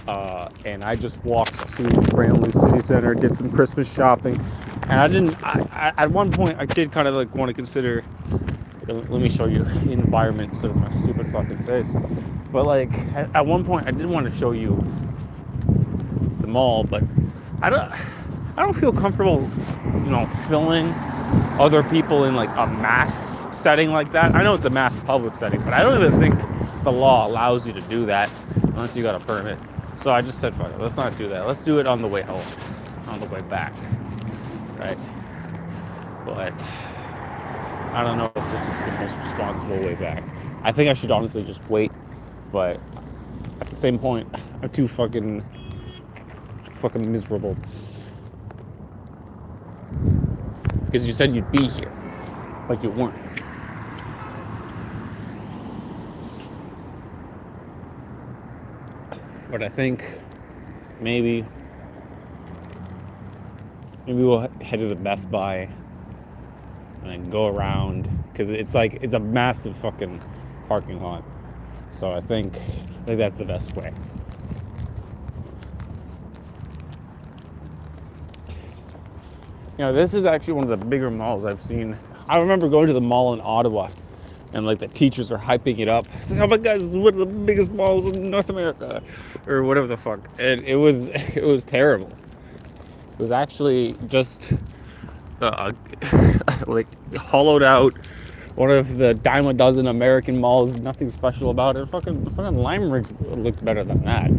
and I just walked to Granley City Center, did some Christmas shopping, and I didn't. At one point, I did kind of like want to consider. Let me show you the environment instead of my stupid fucking face. But like at one point, I did want to show you the mall, but I don't feel comfortable, filming other people in like a mass setting like that. I know it's a mass public setting, but I don't even think the law allows you to do that unless you got a permit. So I just said, fuck it, let's not do that. Let's do it on the way home, on the way back, right? But I don't know if this is the most responsible way back. I think I should honestly just wait, but at the same point, I'm too fucking miserable. Because you said you'd be here, but you weren't. But I think maybe we'll head to the Best Buy and then go around, because it's a massive fucking parking lot. So I think that's the best way. This is actually one of the bigger malls I've seen. I remember going to the mall in Ottawa, and like the teachers are hyping it up. It's like, oh my god, this is one of the biggest malls in North America, or whatever the fuck. And it was terrible. It was actually just like hollowed out, one of the dime a dozen American malls. Nothing special about it. Fucking Lime Ridge looked better than that.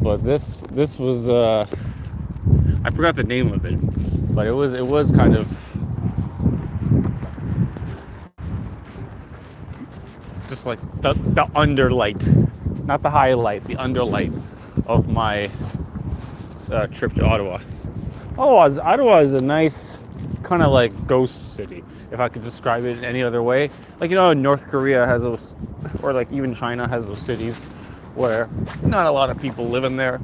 But this was I forgot the name of it, but it was kind of just like the underlight, not the highlight, the underlight of my trip to Ottawa. Ottawa is a nice kind of like ghost city, if I could describe it in any other way. Like, North Korea has those, or like even China has those cities where not a lot of people live in there,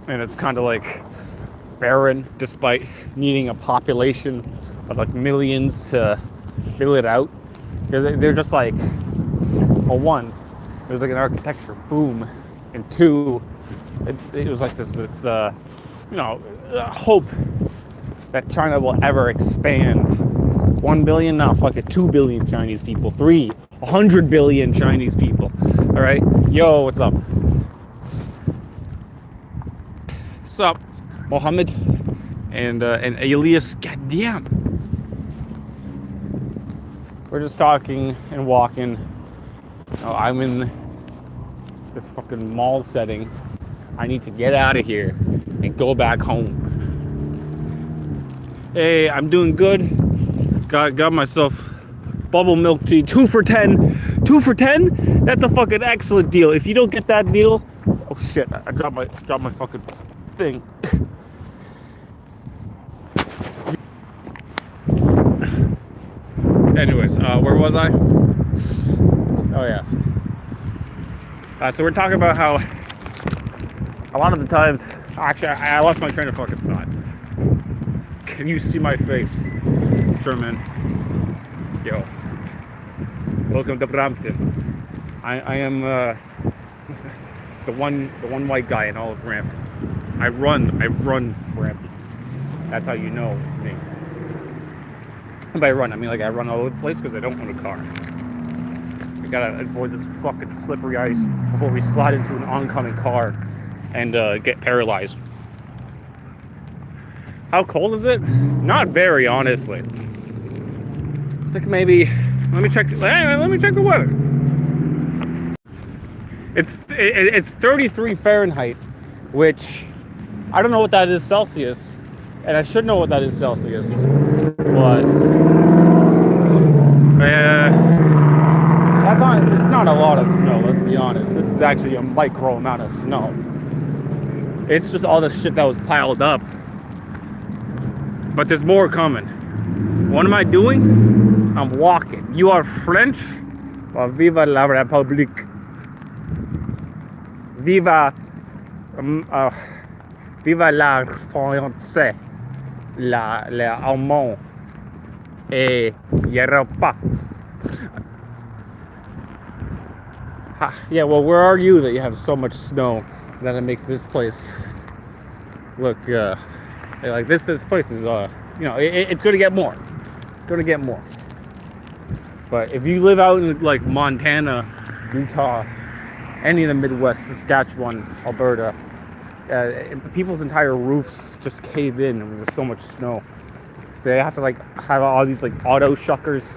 and it's kind of like barren despite needing a population of like millions to fill it out. Because they're just like, well, one, there's like an architecture boom, and two, it was like this hope that China will ever expand. 1 billion, now fuck it, 2 billion Chinese people, 100 billion Chinese people. All right, yo, what's up? Sup, Mohammed and Elias. Goddamn, we're just talking and walking. I'm in this fucking mall setting. I need to get out of here and go back home. Hey, I'm doing good. Got myself bubble milk tea, 2 for 10. 2 for 10? That's a fucking excellent deal. If you don't get that deal, oh shit! I dropped my fucking thing. Anyways, where was I? Oh yeah. So we're talking about how a lot of the times, actually, I lost my train of fucking thought. Can you see my face? Sure, man. Yo. Welcome to Brampton. I am the one white guy in all of Brampton. I run Brampton. That's how you know it's me. And by run, I mean like I run all over the place because I don't own a car. I gotta avoid this fucking slippery ice before we slide into an oncoming car and get paralyzed. How cold is it? Not very, honestly. It's like maybe. Let me check the weather. It's 33 Fahrenheit, which I don't know what that is Celsius, and I should know what that is Celsius, but it's not a lot of snow. Let's be honest. This is actually a micro amount of snow. It's just all the shit that was piled up. But there's more coming. What am I doing? I'm walking. You are French? Well, viva la République. Viva la France. Les Allemands. Et Europa. Yeah, well, where are you that you have so much snow? then it makes this place look like this place is it's going to get more. It's going to get more. But if you live out in like Montana, Utah, any of the Midwest, Saskatchewan, Alberta, people's entire roofs just cave in and there's so much snow. So they have to like have all these like auto shuckers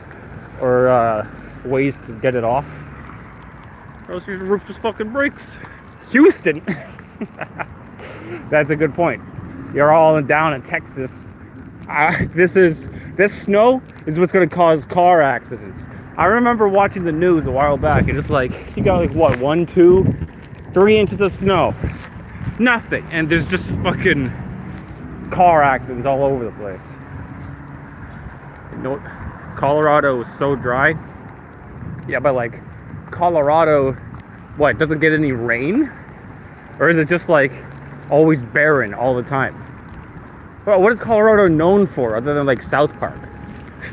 or ways to get it off. Or else your roof just fucking breaks. Houston. That's a good point. You're all down in Texas. This snow is what's going to cause car accidents. I remember watching the news a while back, and it's like you got like what 1, 2, 3 inches of snow, nothing, and there's just fucking car accidents all over the place. Colorado is so dry. Yeah, but like Colorado, what, doesn't get any rain? Or is it just like always barren all the time? Well, what is Colorado known for other than like South Park?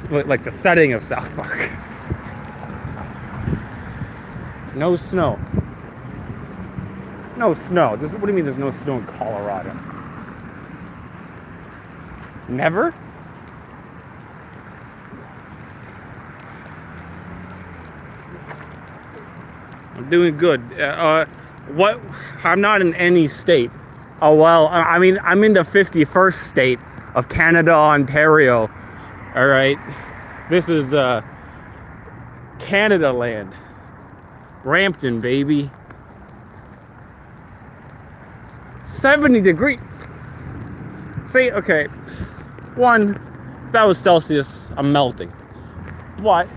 Like the setting of South Park. No snow. No snow. What do you mean there's no snow in Colorado? Never? I'm doing good. What? I'm not in any state. Oh, well, I mean, I'm in the 51st state of Canada, Ontario. All right. This is Canada land. Brampton, baby. 70 degrees. See, okay. One, if that was Celsius, I'm melting. But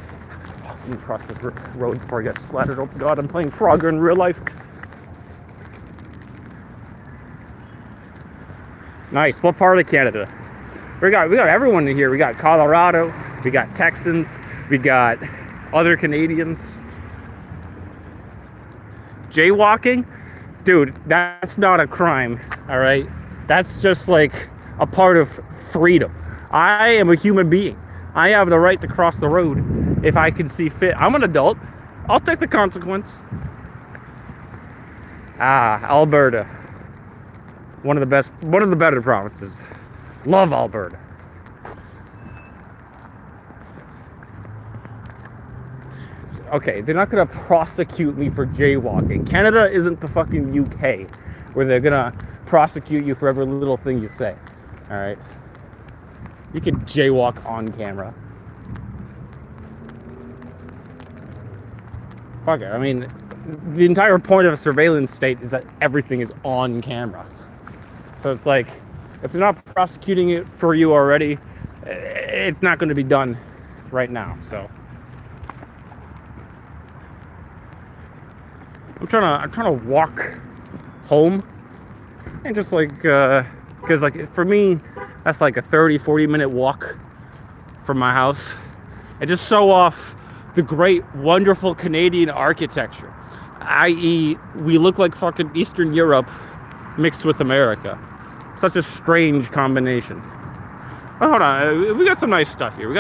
let me cross this road before I get splattered. Oh God, I'm playing Frogger in real life. Nice. What part of Canada? We got everyone in here. We got Colorado. We got Texans. We got other Canadians. Jaywalking, dude, that's not a crime. All right, that's just like a part of freedom. I am a human being. I have the right to cross the road if I can see fit. I'm an adult. I'll take the consequence. Alberta. One of the better provinces. Love Alberta. Okay, they're not gonna prosecute me for jaywalking. Canada isn't the fucking UK where they're gonna prosecute you for every little thing you say. All right. You can jaywalk on camera. Fuck it. I mean, the entire point of a surveillance state is that everything is on camera. So it's like, if they're not prosecuting it for you already, it's not going to be done right now. So I'm trying to walk home, and just like because like for me, that's like a 30-40 minute walk from my house, and just show off the great, wonderful Canadian architecture, i.e. we look like fucking Eastern Europe mixed with America. Such a strange combination. Oh, hold on, we got some nice stuff here.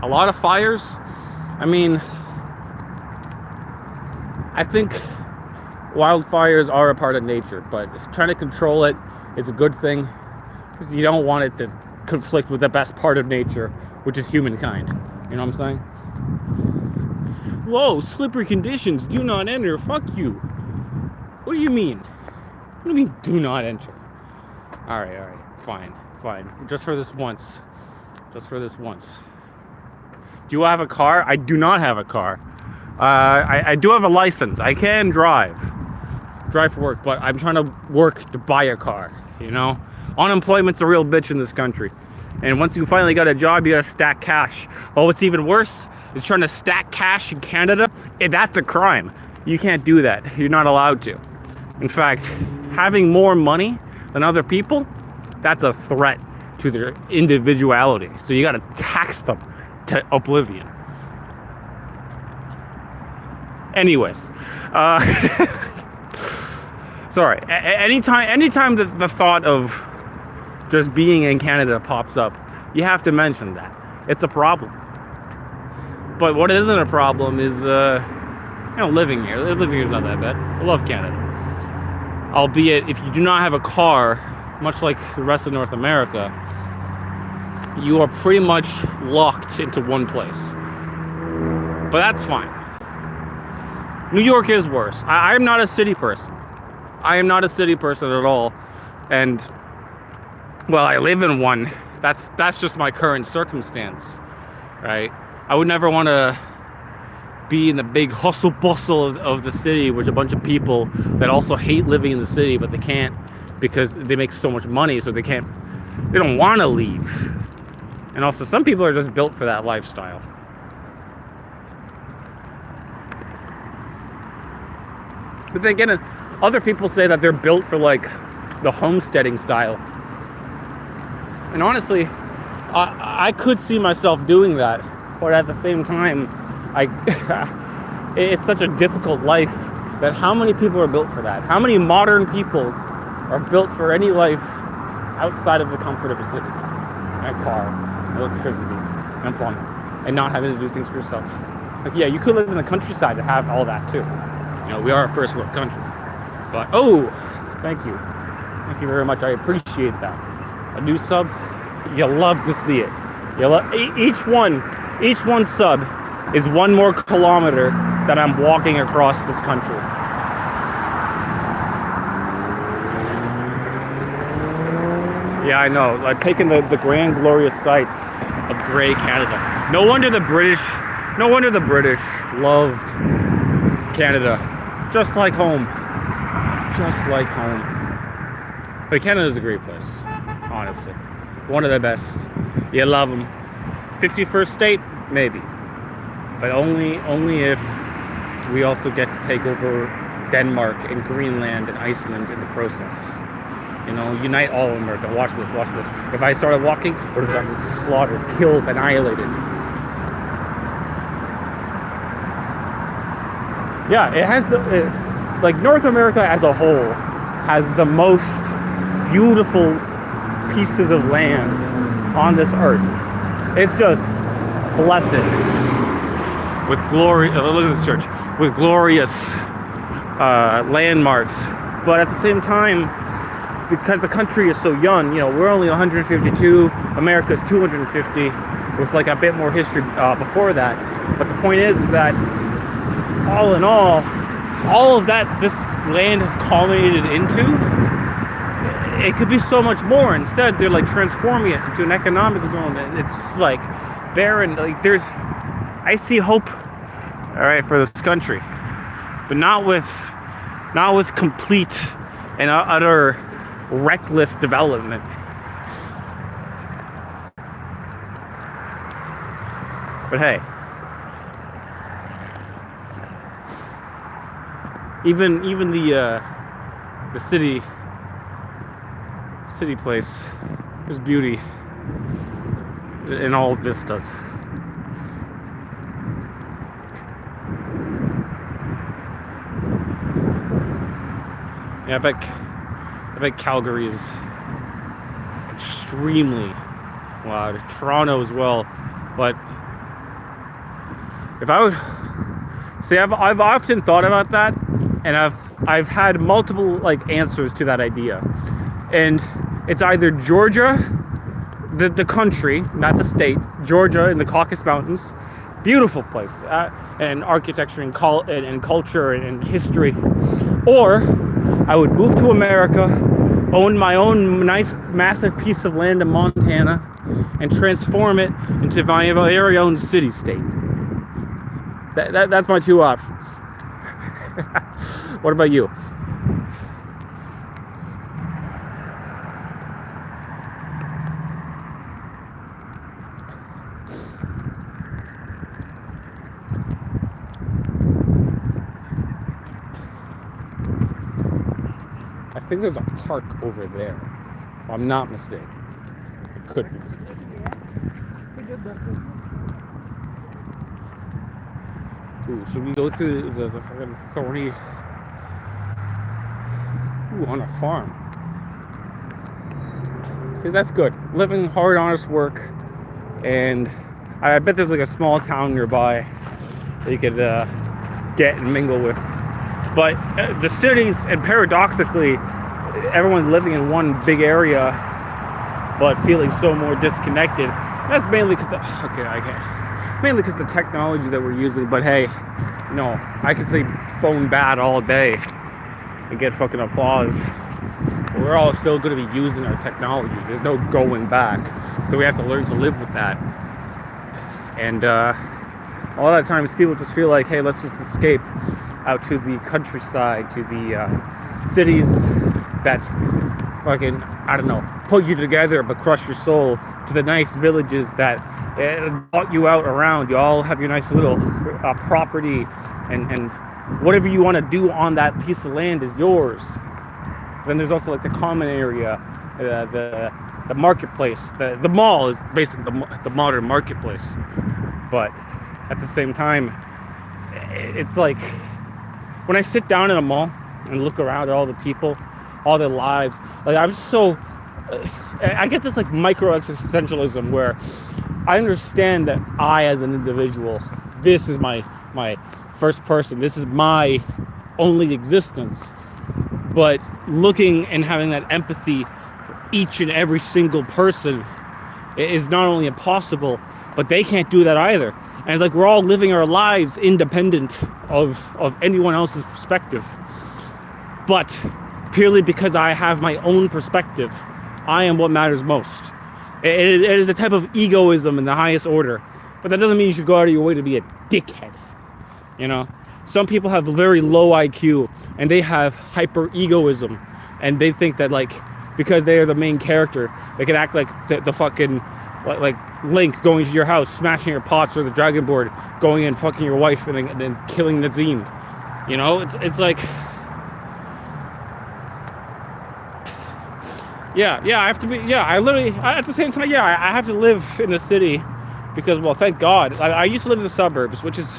A lot of fires. I mean, I think wildfires are a part of nature, but trying to control it is a good thing, because you don't want it to conflict with the best part of nature, which is humankind. You know what I'm saying? Whoa, slippery conditions, do not enter. Fuck you. What do you mean? What do you mean, do not enter? All right, fine. Just for this once. Do you have a car? I do not have a car. I do have a license. I can drive for work, but I'm trying to work to buy a car, you know? Unemployment's a real bitch in this country. And once you finally got a job, you gotta stack cash. Oh, what's even worse is trying to stack cash in Canada. That's a crime. You can't do that. You're not allowed to. In fact, having more money than other people, that's a threat to their individuality. So you gotta tax them to oblivion. Anyways, sorry. Anytime the thought of just being in Canada pops up, you have to mention that it's a problem. But what isn't a problem is, living here. Living here is not that bad. I love Canada. Albeit, if you do not have a car, much like the rest of North America, you are pretty much locked into one place. But that's fine. New York is worse. I'm not a city person. I am not a city person at all. And, well, I live in one. That's just my current circumstance, right? I would never want to be in the big hustle bustle of the city with a bunch of people that also hate living in the city, but they can't because they make so much money, so they don't want to leave. And also, some people are just built for that lifestyle. But then again, other people say that they're built for like the homesteading style. And honestly, I could see myself doing that, but at the same time, it's such a difficult life that how many people are built for that? How many modern people are built for any life outside of the comfort of a city? A car, electricity, and plumbing, and not having to do things for yourself. Like, yeah, you could live in the countryside and have all that too. We are a first world country. But, thank you. Thank you very much. I appreciate that. A new sub, you love to see it. Each one sub is one more kilometer that I'm walking across this country. Yeah, I know. I've taken the grand glorious sights of grey Canada. No wonder the British loved Canada. Just like home. Just like home. But Canada's a great place, honestly. One of the best. You love them. 51st state? Maybe. But only if we also get to take over Denmark and Greenland and Iceland in the process. Unite all of America. Watch this. If I started walking, what if I been slaughtered, killed, annihilated? Yeah, it has North America as a whole has the most beautiful pieces of land on this earth. It's just blessed with glory. Look at this church with glorious landmarks, but at the same time, because the country is so young, we're only 152. America's 250, with like a bit more history before that. But the point is that all in all of that this land has culminated into, it could be so much more. Instead, they're like transforming it into an economic zone, and it's just like barren. Like I see hope, all right, for this country, but not with complete and utter reckless development. But hey, even the city place, there's beauty in all vistas. Yeah, I bet Calgary is extremely loud. Toronto as well. But if I would see, I've often thought about that, and I've had multiple answers to that idea. And it's either Georgia, the country, not the state, Georgia in the Caucasus Mountains, beautiful place, and architecture and culture and history, or I would move to America, own my own nice massive piece of land in Montana, and transform it into my very own city-state. That's my two options. What about you? I think there's a park over there, if I'm not mistaken. I could be mistaken. Ooh, should we go through the fucking thorny... Ooh, on a farm. See, that's good. Living hard, honest work, and I bet there's like a small town nearby that you could get and mingle with. But the cities, and paradoxically, everyone's living in one big area, but feeling so more disconnected. That's mainly because mainly because the technology that we're using. But hey, I could say phone bad all day and get fucking applause. But we're all still going to be using our technology. There's no going back, so we have to learn to live with that. And a lot of times people just feel like, hey, let's just escape out to the countryside, to the cities that fucking, I don't know, put you together but crush your soul, to the nice villages that bought you out around. You all have your nice little property, and whatever you want to do on that piece of land is yours. Then there's also like the common area, the marketplace. The mall is basically the modern marketplace. But at the same time, it's like when I sit down in a mall and look around at all the people, all their lives, like I get this like micro existentialism where I understand that I, as an individual, this is my first person, this is my only existence. But looking and having that empathy for each and every single person is not only impossible, but they can't do that either. And it's like we're all living our lives independent of anyone else's perspective. But purely because I have my own perspective, I am what matters most. It is a type of egoism in the highest order. But that doesn't mean you should go out of your way to be a dickhead. Some people have very low IQ and they have hyper egoism, and they think that like because they are the main character, they can act like the fucking like Link going to your house, smashing your pots, or the Dragon Board going in, fucking your wife, and then killing Nazim. It's like, I have to be, at the same time, I have to live in the city because, well, thank God. I used to live in the suburbs, which is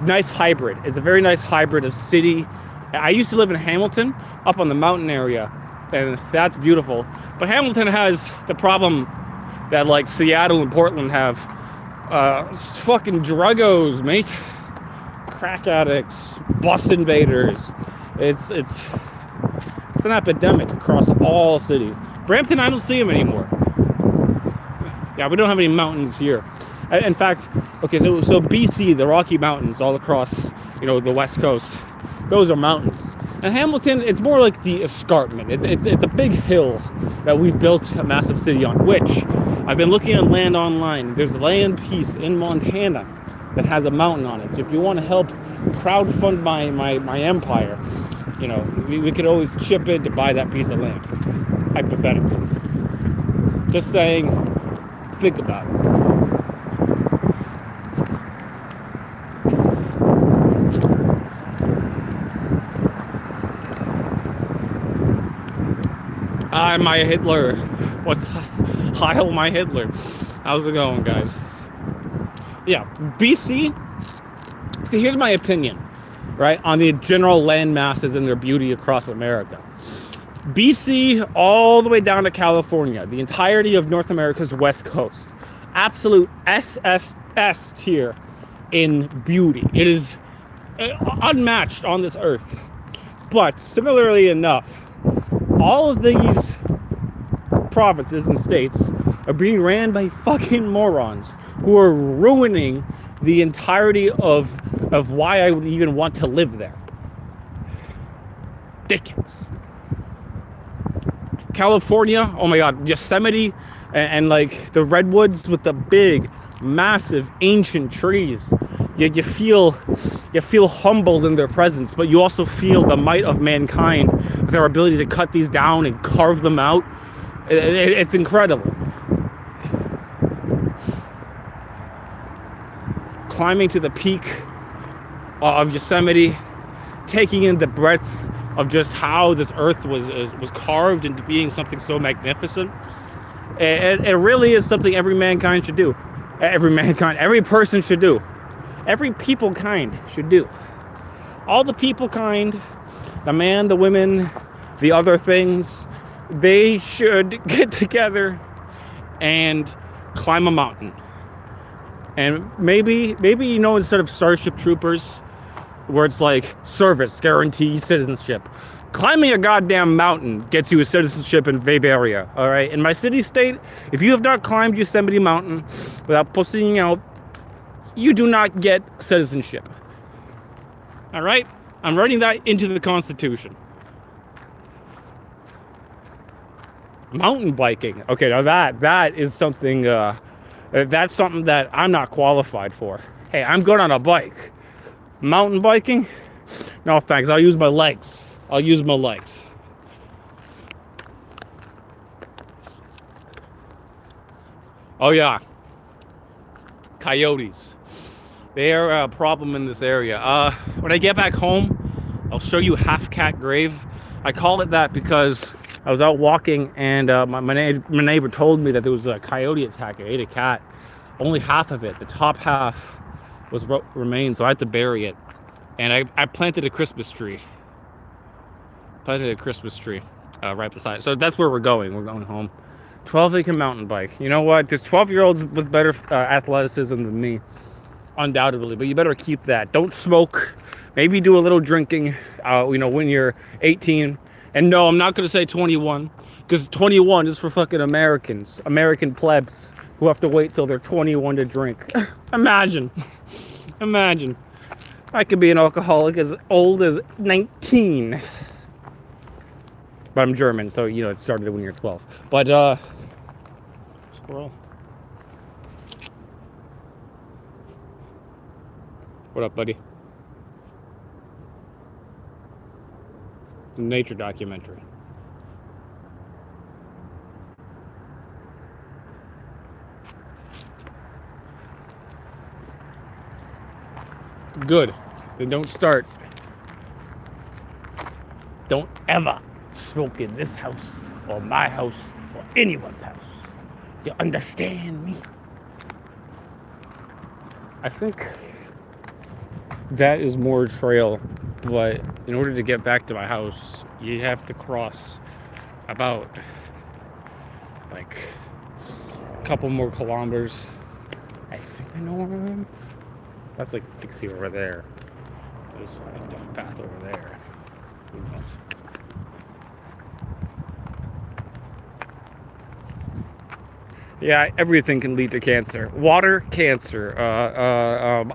nice hybrid. It's a very nice hybrid of city. I used to live in Hamilton, up on the mountain area, and that's beautiful. But Hamilton has the problem that like Seattle and Portland have. Fucking druggos, mate. Crack addicts, bus invaders. It's an epidemic across all cities. Brampton, I don't see them anymore. Yeah, we don't have any mountains here. In fact, okay, so BC, the Rocky Mountains all across, the West Coast, those are mountains. And Hamilton, it's more like the escarpment. It's a big hill that we built a massive city on, which I've been looking at land online. There's a land piece in Montana that has a mountain on it. So if you want to help crowdfund my empire, we could always chip in to buy that piece of land. Hypothetically. Just saying, think about it. Hi, my Hitler. Heil my Hitler. How's it going, guys? Yeah, BC. See, here's my opinion, right, on the general land masses and their beauty across America. BC all the way down to California, the entirety of North America's West Coast, absolute SSS tier in beauty. It is unmatched on this earth. But similarly enough, all of these provinces and states are being ran by fucking morons who are ruining the entirety of why I would even want to live there. Dickens. California, oh my God, Yosemite, and like the redwoods with the big, massive, ancient trees. You feel humbled in their presence, but you also feel the might of mankind, their ability to cut these down and carve them out. It's incredible. Climbing to the peak of Yosemite, taking in the breadth of just how this earth was carved into being something so magnificent. It really is something every mankind should do. Every person should do. Every people kind should do. All the people kind, the man, the women, the other things, they should get together and climb a mountain. And maybe instead of Starship Troopers, where it's like service guarantees citizenship, climbing a goddamn mountain gets you a citizenship in Bavaria. All right, in my city state, if you have not climbed Yosemite Mountain without pussying out, you do not get citizenship. All right, I'm writing that into the Constitution. Mountain biking. Okay, now that is something. That's something that I'm not qualified for. Hey, I'm good on a bike. Mountain biking? No thanks. I'll use my legs. Oh yeah. Coyotes. They are a problem in this area. When I get back home, I'll show you Half Cat Grave. I call it that because I was out walking and my neighbor told me that there was a coyote attack. It ate a cat. Only half of it. The top half remained, so I had to bury it. And I planted a Christmas tree. Right beside it. So that's where we're going. We're going home. 12-acre mountain bike. You know what? There's 12-year-olds with better athleticism than me. Undoubtedly. But you better keep that. Don't smoke. Maybe do a little drinking, when you're 18. And no, I'm not going to say 21. Because 21 is for fucking Americans. American plebs who have to wait till they're 21 to drink. Imagine. I could be an alcoholic as old as 19. But I'm German, so, it started when you're 12. But, squirrel. What up, buddy? Nature documentary. Good. Then don't start. Don't ever smoke in this house or my house or anyone's house. You understand me? I think that is more trail, but in order to get back to my house, you have to cross about like a couple more kilometers. I think I know where I am. That's like Dixie over there. There's a different path over there. Who knows? Yeah, everything can lead to cancer. Water cancer,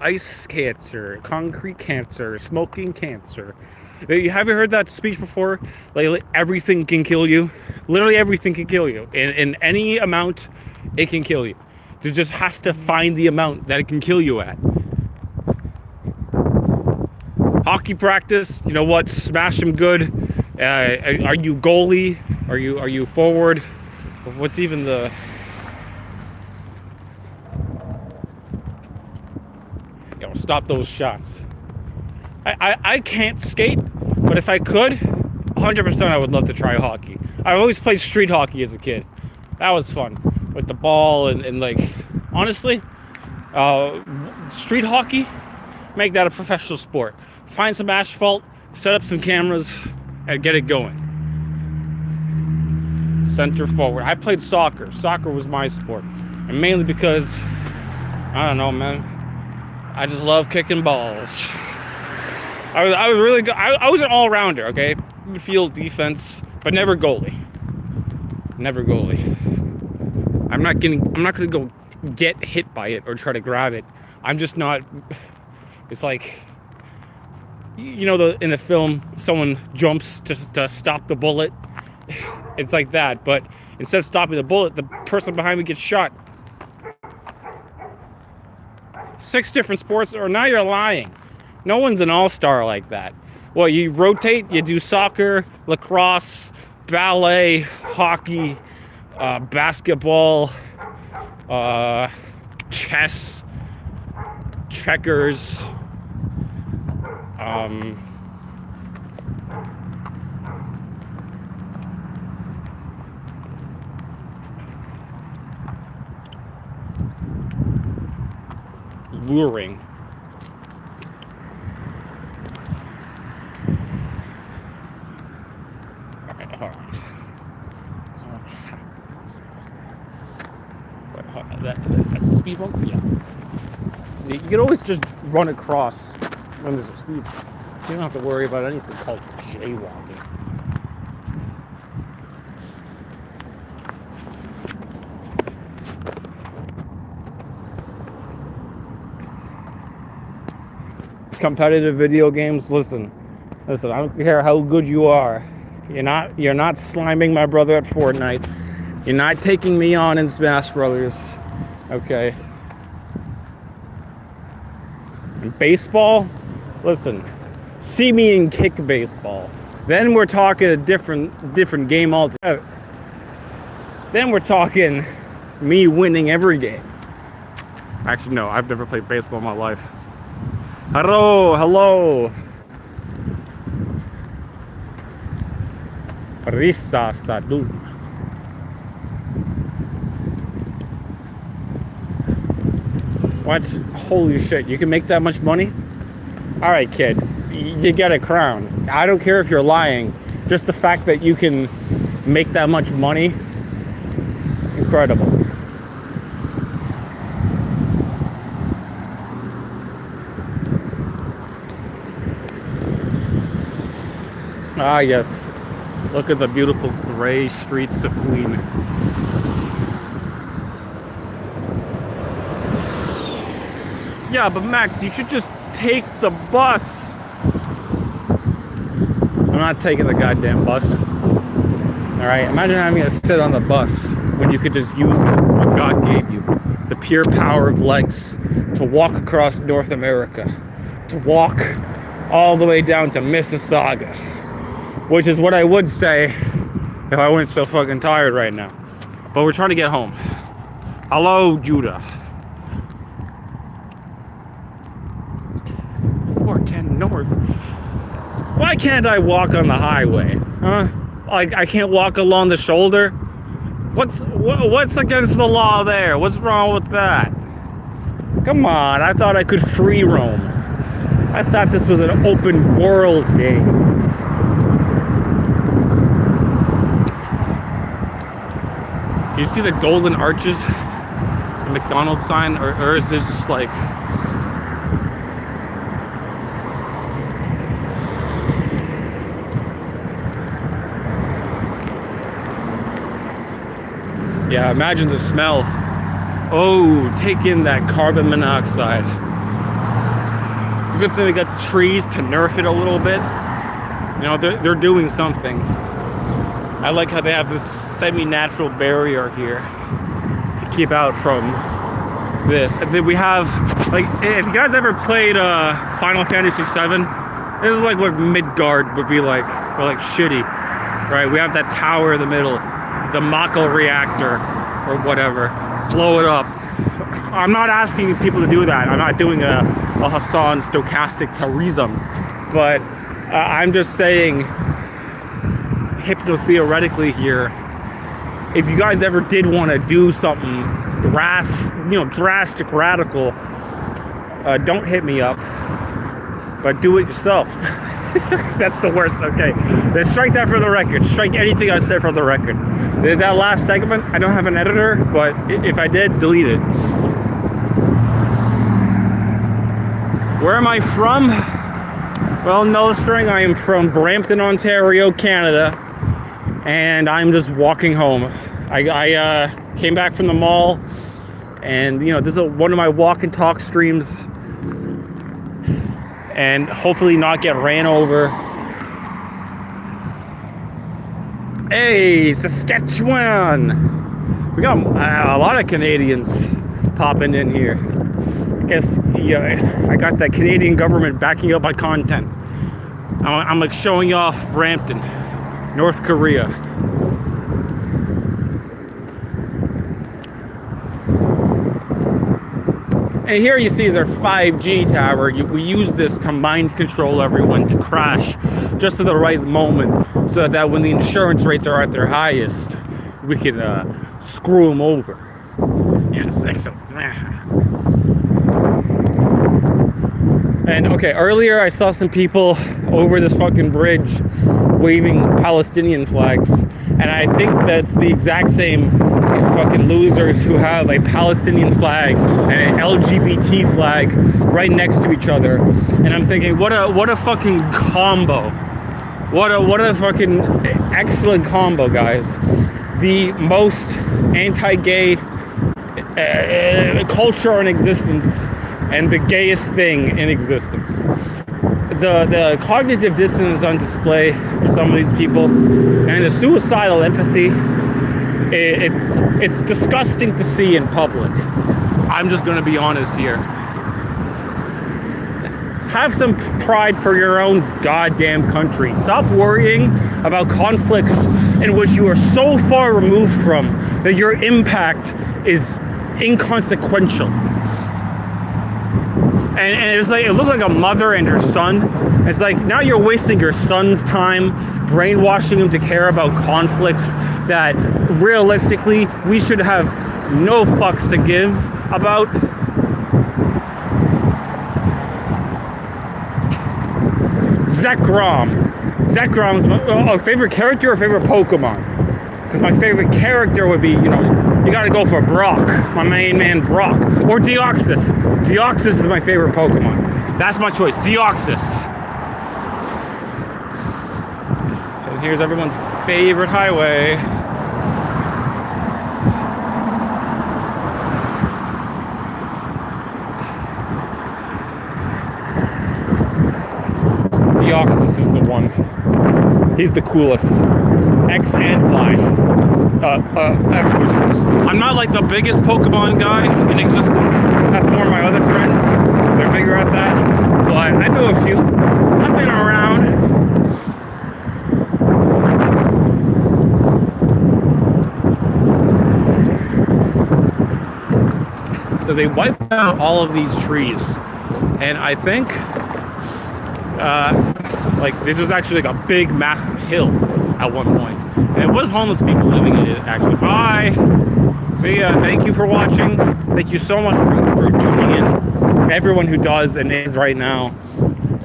ice cancer, concrete cancer, smoking cancer. Have you heard that speech before? Like, everything can kill you. Literally everything can kill you. In any amount, it can kill you. It just has to find the amount that it can kill you at. Hockey practice, you know what? Smash them good. Are you goalie? Are you forward? What's even the... Stop those shots. I can't skate, but if I could, 100% I would love to try hockey. I always played street hockey as a kid. That was fun with the ball and like, honestly, street hockey, make that a professional sport. Find some asphalt, set up some cameras, and get it going. Center forward. I played soccer. Soccer was my sport, and mainly because, I don't know, man. I just love kicking balls. I was really good. I was an all-rounder, okay? Midfield, defense, but never goalie. Never goalie. I'm not gonna go get hit by it or try to grab it. I'm just not. It's like, in the film, someone jumps to stop the bullet. It's like that, but instead of stopping the bullet, the person behind me gets shot. 6 different sports, or now you're lying. No one's an all-star like that. Well, you rotate, you do soccer, lacrosse, ballet, hockey, basketball, chess, checkers, luring. Alright, hold on. Wait, that's a speed bump? Yeah. you can always just run across when there's a speed. You don't have to worry about anything called jaywalking. Competitive video games, listen, I don't care how good you are. You're not sliming my brother at Fortnite. You're not taking me on in Smash Brothers. Okay. And baseball, listen, see me in kick baseball. Then we're talking a different game altogether. Then we're talking me winning every game. Actually, no, I've never played baseball in my life. Hello. Risa Sadu. What? Holy shit, you can make that much money? Alright, kid, you get a crown. I don't care if you're lying. Just the fact that you can make that much money, incredible. Ah, yes. Look at the beautiful gray streets of Queen. Yeah, but Max, you should just take the bus. I'm not taking the goddamn bus. Alright, imagine having to sit on the bus when you could just use what God gave you. The pure power of legs to walk across North America. To walk all the way down to Mississauga. Which is what I would say if I weren't so fucking tired right now. But we're trying to get home. Hello, Judah. 410 North. Why can't I walk on the highway? Huh? Like, I can't walk along the shoulder? What's against the law there? What's wrong with that? Come on, I thought I could free roam. I thought this was an open world game. Do you see the golden arches? The McDonald's sign? Or is this just like... Yeah, imagine the smell. Oh, take in that carbon monoxide. It's a good thing we got the trees to nerf it a little bit. You know, they're doing something. I like how they have this semi-natural barrier here to keep out from this. And then we have, like, if you guys ever played Final Fantasy VII, this is like what Midgard would be like, or like shitty, right? We have that tower in the middle, the Mako reactor, or whatever. Blow it up. I'm not asking people to do that. I'm not doing a Hassan stochastic tourism, but I'm just saying, hypno-theoretically here, if you guys ever did want to do something drastic, radical, don't hit me up, but do it yourself. That's the worst. Okay, let's strike that for the record. Strike anything I said from the record. That last segment, I don't have an editor, but if I did, delete it. Where am I from? Well, no string, I am from Brampton, Ontario, Canada, and I'm just walking home. I came back from the mall, and this is one of my walk and talk streams, and hopefully not get ran over. Hey, Saskatchewan! We got a lot of Canadians popping in here. I guess I got that Canadian government backing up my content. I'm like showing off Brampton, North Korea. And here you see is our 5G tower. We use this to mind control everyone to crash just at the right moment, so that when the insurance rates are at their highest, we can screw them over. Yes, excellent. And okay, earlier I saw some people over this fucking bridge waving Palestinian flags. And I think that's the exact same fucking losers who have a Palestinian flag and an LGBT flag right next to each other. And I'm thinking, what a fucking combo. What a fucking excellent combo, guys. The most anti-gay culture in existence and the gayest thing in existence. The cognitive dissonance on display for some of these people and the suicidal empathy, it's disgusting to see in public. I'm just going to be honest here. Have some pride for your own goddamn country. Stop worrying about conflicts in which you are so far removed from that your impact is inconsequential. And it's like, it looked like a mother and her son. It's like, now you're wasting your son's time brainwashing him to care about conflicts that realistically we should have no fucks to give about. Zekrom's my favorite character or favorite Pokemon? Because my favorite character would be, you gotta go for Brock, my main man Brock. Or Deoxys. Deoxys is my favorite Pokemon. That's my choice, Deoxys. And here's everyone's favorite highway. Deoxys is the one. He's the coolest. X and Y. Evolutions. I'm not like the biggest Pokemon guy in existence. That's more my other friends. They're bigger at that. But I know a few. I've been around. So they wiped out all of these trees. And I think like this was actually like a big massive hill at one point. And it was homeless people living in it actually. Bye. See ya. Thank you for watching. Thank you so much for tuning in. Everyone who does and is right now.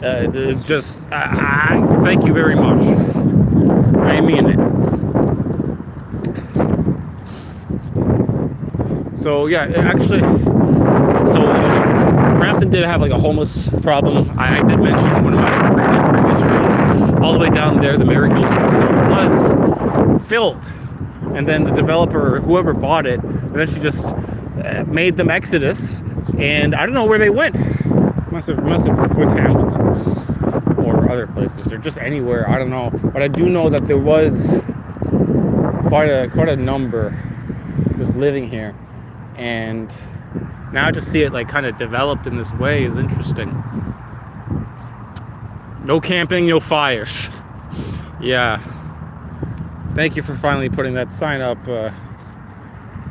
It's just thank you very much. I mean it. So yeah, actually, Brampton did have like a homeless problem. I did mention one of my previous shows. All the way down there, the Marigold was filled, and then the developer, whoever bought it, eventually just made them exodus, and I don't know where they went. Must have went to Hamilton or other places, or just anywhere. I don't know, but I do know that there was quite a number just living here, and now to see it like kind of developed in this way is interesting. No camping, no fires. Yeah. Thank you for finally putting that sign up. I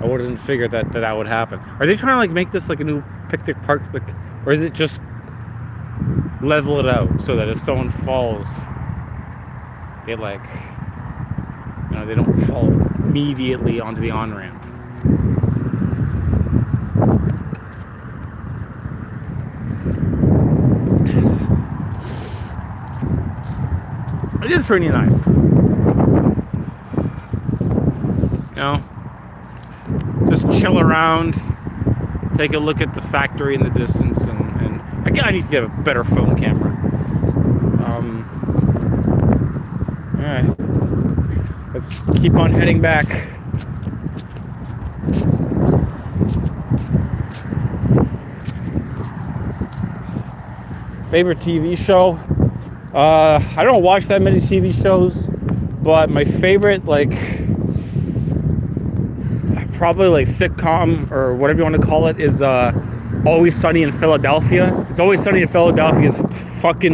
wouldn't figure that would happen. Are they trying to like make this like a new picnic park, like, or is it just level it out so that if someone falls, they like, they don't fall immediately onto the on-ramp? It is pretty nice. Just chill around, take a look at the factory in the distance, and again, I need to get a better phone camera. Alright. Let's keep on heading back. Favorite TV show? I don't watch that many TV shows, but my favorite, like, probably like sitcom or whatever you want to call it, is Always Sunny in Philadelphia. It's Always Sunny in Philadelphia is fucking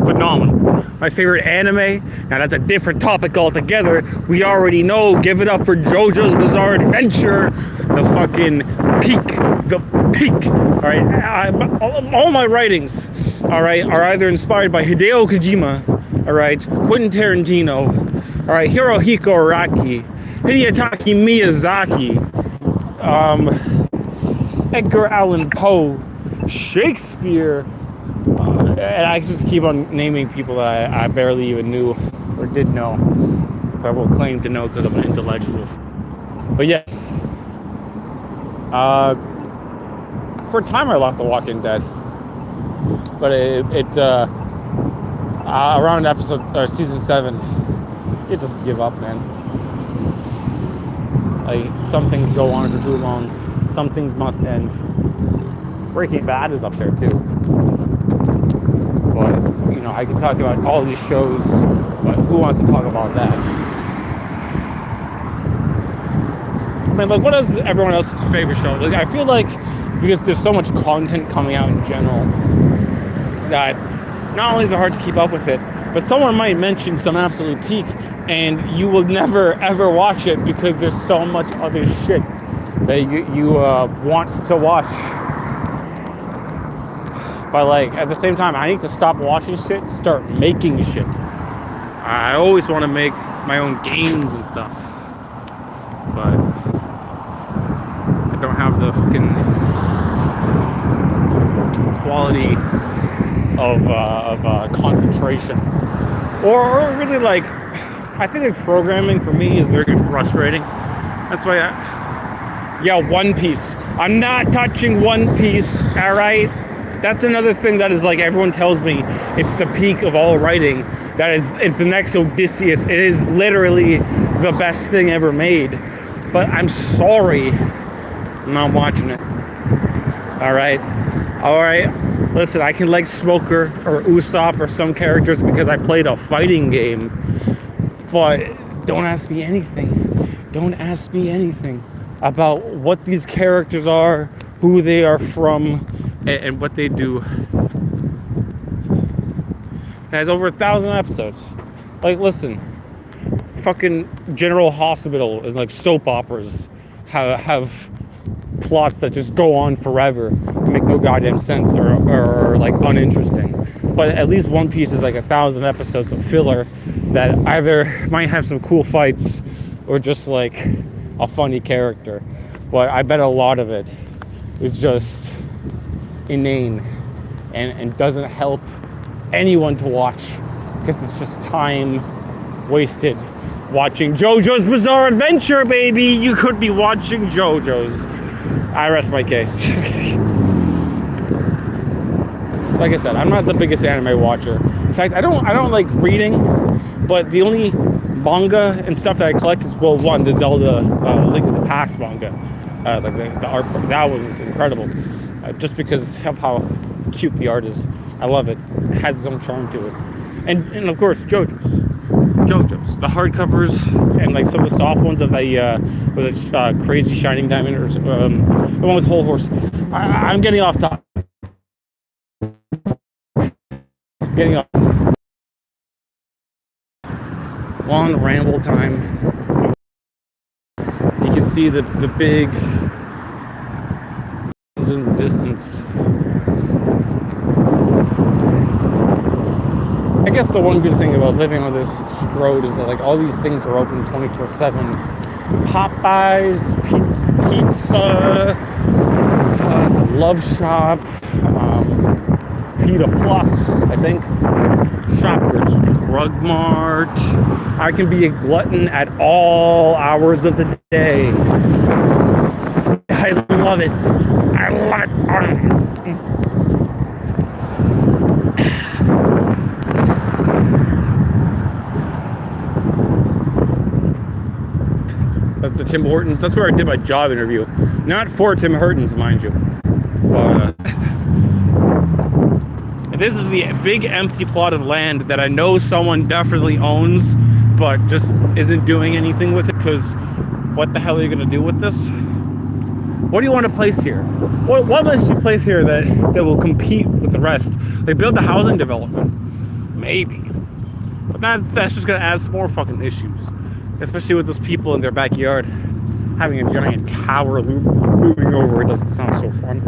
phenomenal. My favorite anime, now that's a different topic altogether. We already know, give it up for JoJo's Bizarre Adventure, the fucking peak. All right, all my writings, all right, are either inspired by Hideo Kojima, all right, Quentin Tarantino, all right, Hirohiko Araki, Hidetaki Miyazaki, Edgar Allan Poe, Shakespeare, and I just keep on naming people that I barely even knew or did know. I will claim to know because I'm an intellectual. But yes, for a time I left The Walking Dead, but around episode or season 7, it doesn't give up, man. Like, some things go on for too long. Some things must end. Breaking Bad is up there too. But, you know, I can talk about all these shows, but who wants to talk about that? I mean, like, what is everyone else's favorite show? Like, I feel like because there's so much content coming out in general that not only is it hard to keep up with it, but someone might mention some absolute peak and you will never ever watch it because there's so much other shit that you want to watch. But like at the same time, I need to stop watching shit and start making shit. I always want to make my own games and stuff, but I don't have the fucking quality of concentration, or really, like, I think like programming for me is very frustrating. That's why One Piece. I'm not touching One Piece, all right? That's another thing that is like everyone tells me it's the peak of all writing. It's the next Odysseus. It is literally the best thing ever made. But I'm sorry, I'm not watching it. All right. Listen, I can like Smoker or Usopp or some characters because I played a fighting game. But don't ask me anything. Don't ask me anything about what these characters are, who they are from, and what they do. It has over 1,000 episodes. Like, listen, fucking General Hospital and like soap operas have plots that just go on forever, make no goddamn sense, or like uninteresting. But at least One Piece is like 1,000 episodes of filler that either might have some cool fights or just like a funny character. But I bet a lot of it is just inane and doesn't help anyone to watch because it's just time wasted watching JoJo's Bizarre Adventure, baby. You could be watching JoJo's. I rest my case. Like I said, I'm not the biggest anime watcher. In fact, I don't like reading, but the only manga and stuff that I collect is, well, one, the Zelda Link to the Past manga. Like the art, that was incredible. Just because of how cute the art is. I love it. It has its own charm to it. And of course, JoJo's. The hardcovers and like some of the soft ones of the Crazy Shining Diamond, or the one with Whole Horse. I'm getting off topic. Long ramble time. You can see the big in the distance. I guess the one good thing about living on this road is that like all these things are open 24/7. Popeyes, pizza, Love Shop, Pita Plus, I think, Shoppers Drug Mart. I can be a glutton at all hours of the day. I love it. I love it. That's the Tim Hortons. That's where I did my job interview. Not for Tim Hortons, mind you. This is the big empty plot of land that I know someone definitely owns, but just isn't doing anything with it because what the hell are you going to do with this? What do you want to place here? What must you place here that will compete with the rest? They build the housing development. Maybe. But that's just going to add some more fucking issues. Especially with those people in their backyard. Having a giant tower moving over it doesn't sound so fun.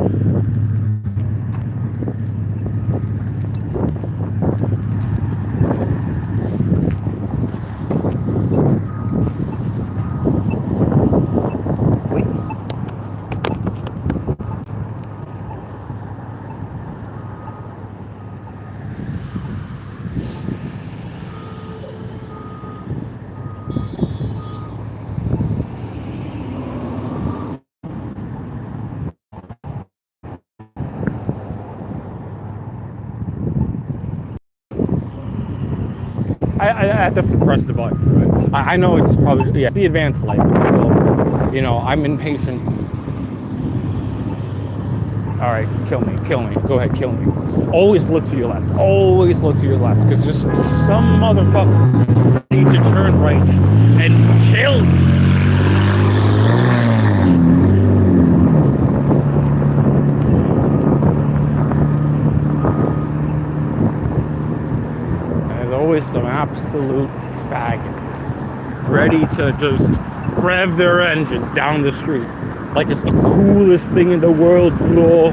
I have to press the button. Right? I know it's probably, yeah, the advanced light, but still, you know, I'm impatient. All right, kill me. Go ahead, kill me. Always look to your left. Always look to your left, because just some motherfucker needs to turn right and kill you. Always some absolute faggot ready to just rev their engines down the street like it's the coolest thing in the world, bro.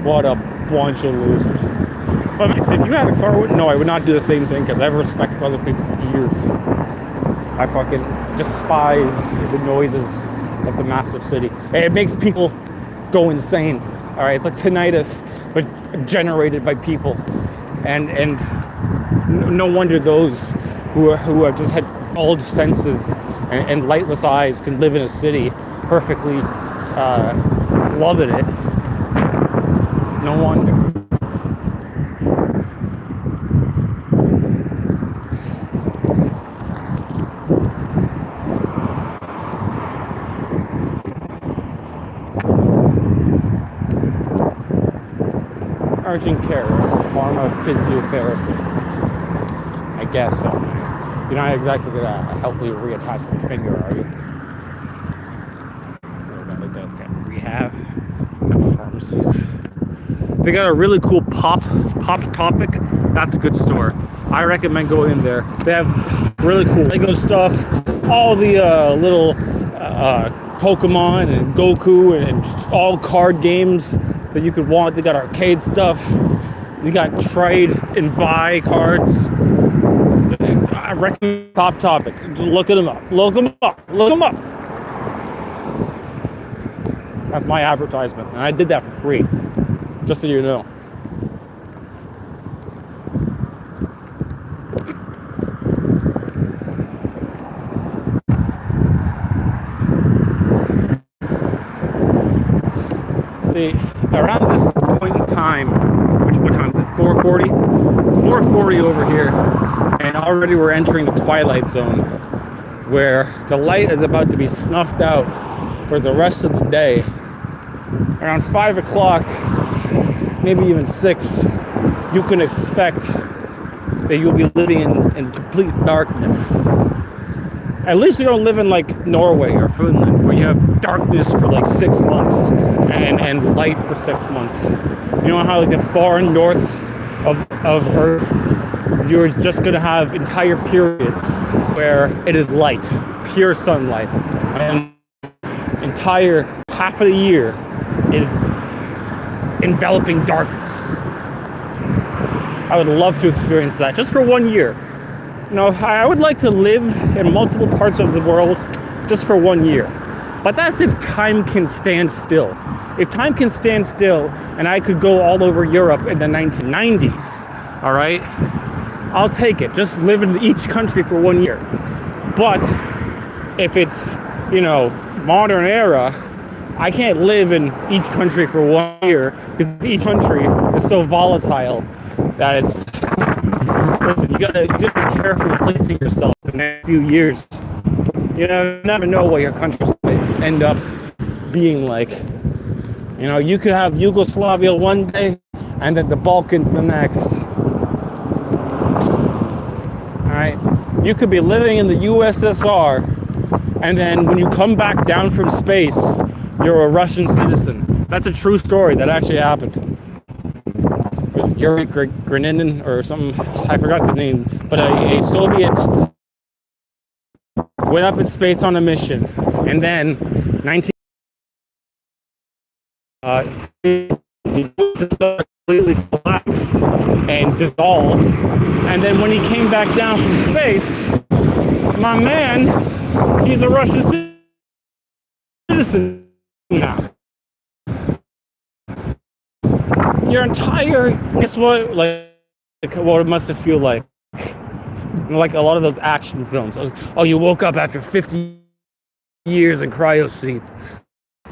What a bunch of losers. But Max, if you had a car, no, I would not do the same thing, because I have respect for other people's ears. I fucking despise the noises of the massive city. It makes people go insane. All right, it's like tinnitus, but generated by people. And no wonder those who have just had dulled senses and lightless eyes can live in a city perfectly loving it. No wonder. Urgent care, pharma physiotherapy. I guess so. You're not exactly gonna help me reattach my finger, are you? Rehab, pharmacies. They got a really cool Pop Topic. That's a good store. I recommend going in there. They have really cool Lego stuff, all the little Pokemon and Goku and just all card games that you could want. They got arcade stuff. You got trade and buy cards. I recommend Pop Topic. Just look them up. Look them up. That's my advertisement, and I did that for free, just so you know. See, around this point in time, what time is it? 4:40? 4:40 over here, and already we're entering the twilight zone, where the light is about to be snuffed out for the rest of the day. Around 5 o'clock, maybe even 6, you can expect that you'll be living in complete darkness. At least we don't live in like Norway or Finland, where you have darkness for like 6 months and light for 6 months. You know how like the far norths of Earth, you're just gonna have entire periods where it is light, pure sunlight, and entire half of the year is enveloping darkness. I would love to experience that just for 1 year. You know, I would like to live in multiple parts of the world just for 1 year. But that's if time can stand still. If time can stand still and I could go all over Europe in the 1990s, all right, I'll take it. Just live in each country for 1 year. But if it's, you know, modern era, I can't live in each country for 1 year, because each country is so volatile that it's, listen, you gotta be careful placing yourself in the next few years. You never know what your country's going to end up being like. You know, you could have Yugoslavia one day and then the Balkans the next. Alright? You could be living in the USSR, and then when you come back down from space, you're a Russian citizen. That's a true story that actually happened. With Yuri Gagarin or something, I forgot the name, but a Soviet went up in space on a mission, and then completely collapsed and dissolved. And then when he came back down from space, my man, he's a Russian citizen now. Your entire, guess what? Like what it must have feel like. Like a lot of those action films. Oh, you woke up after 50 years in cryo sleep,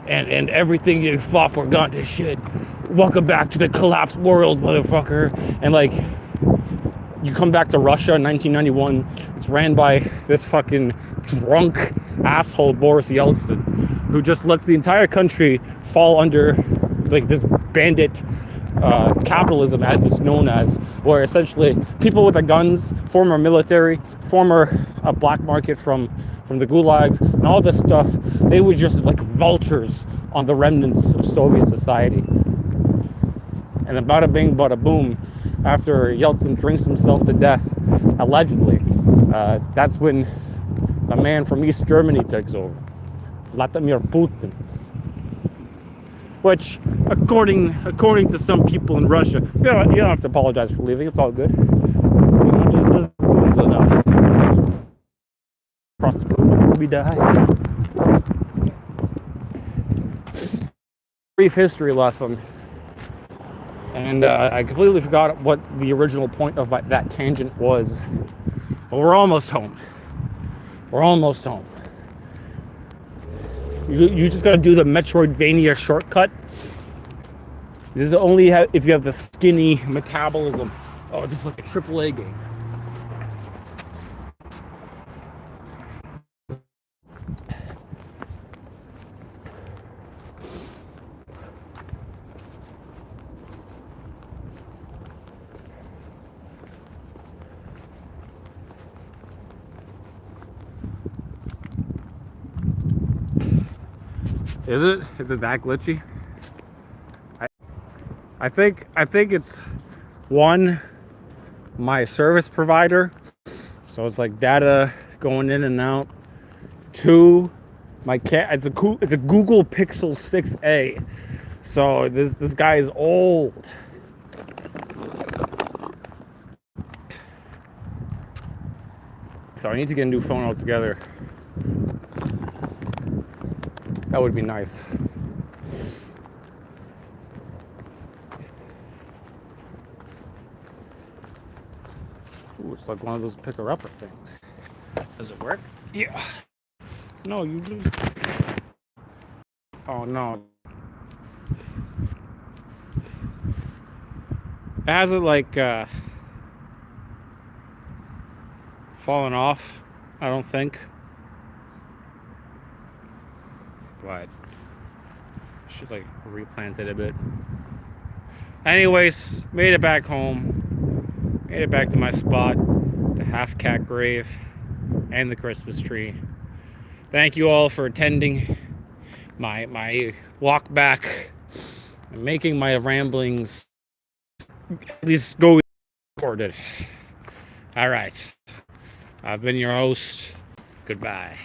and everything you fought for gone to shit. Welcome back to the collapsed world, motherfucker. And like, you come back to Russia in 1991. It's ran by this fucking drunk asshole Boris Yeltsin, who just lets the entire country fall under like this bandit capitalism, as it's known as, where essentially people with the guns, former military, former black market from the gulags and all this stuff, they were just like vultures on the remnants of Soviet society. And then bada bing, bada boom, after Yeltsin drinks himself to death, allegedly, that's when the man from East Germany takes over, Vladimir Putin. Which, according to some people in Russia, you don't have to apologize for leaving. It's all good. You know, just across the room, we die. Brief history lesson. And I completely forgot what the original point of that tangent was. But we're almost home. We're almost home. You just gotta do the Metroidvania shortcut. This is only if you have the skinny metabolism. Oh, this is like a AAA game. Is it? Is it that glitchy? I think it's one, my service provider, so it's like data going in and out. Two, my cat. It's a Google Pixel 6a, so this guy is old. So I need to get a new phone altogether. That would be nice. Ooh, it's like one of those picker-upper things. Does it work? Yeah. No, you do. Oh no. Has it like fallen off? I don't think. But I should like replant it a bit. Anyways, made it back home. Made it back to my spot, the half-cat grave, and the Christmas tree. Thank you all for attending my walk back and making my ramblings at least go recorded. All right. I've been your host. Goodbye.